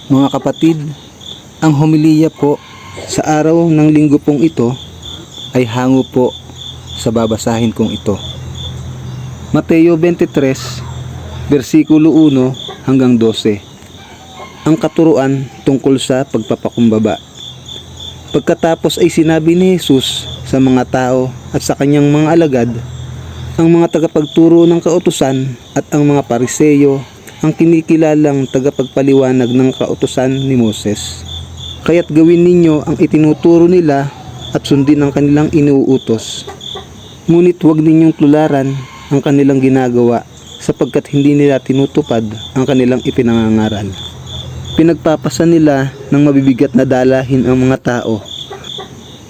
Mga kapatid, ang homilya po sa araw ng linggo pong ito ay hango po sa babasahin kong ito. Mateo 23, versikulo 1 hanggang 12. Ang katuruan tungkol sa pagpapakumbaba. Pagkatapos ay sinabi ni Jesus sa mga tao at sa kanyang mga alagad, ang mga tagapagturo ng kautusan at ang mga pariseyo ang kinikilalang tagapagpaliwanag ng kautusan ni Moses. Kaya't gawin ninyo ang itinuturo nila at sundin ang kanilang inuutos. Ngunit huwag ninyong tularan ang kanilang ginagawa sapagkat hindi nila tinutupad ang kanilang ipinangangaral. Pinagpapasan nila ng mabibigat na dalahin ang mga tao.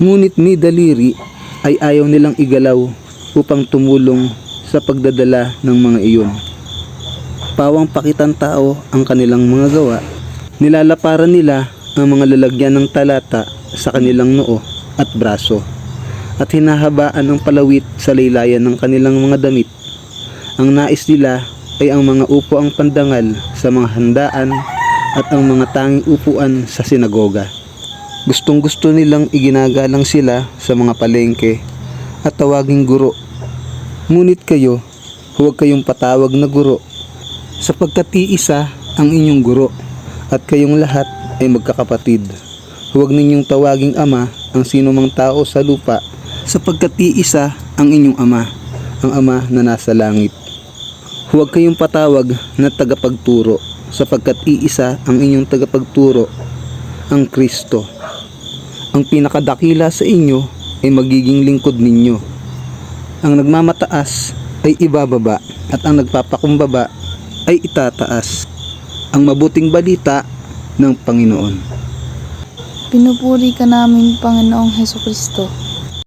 Ngunit ni daliri ay ayaw nilang igalaw upang tumulong sa pagdadala ng mga iyon. Pawang pakitan tao ang kanilang mga gawa, nilalaparan nila ang mga lalagyan ng talata sa kanilang noo at braso, at hinahabaan ang palawit sa laylayan ng kanilang mga damit. Ang nais nila ay ang mga upo ang pandangal sa mga handaan at ang mga tanging upuan sa sinagoga. Gustong gusto nilang iginagalang sila sa mga palengke at tawaging guro. Ngunit kayo, huwag kayong patawag na guro, sapagkat iisa ang inyong guro at kayong lahat ay magkakapatid. Huwag ninyong tawaging ama ang sino mang tao sa lupa, sapagkat iisa ang inyong ama, ang ama na nasa langit. Huwag kayong patawag na tagapagturo, sapagkat iisa ang inyong tagapagturo, ang Kristo. Ang pinakadakila sa inyo ay magiging lingkod ninyo. Ang nagmamataas ay ibababa at ang nagpapakumbaba ay itataas. Ang mabuting balita ng Panginoon. Pinupuri ka namin, Panginoong Hesukristo.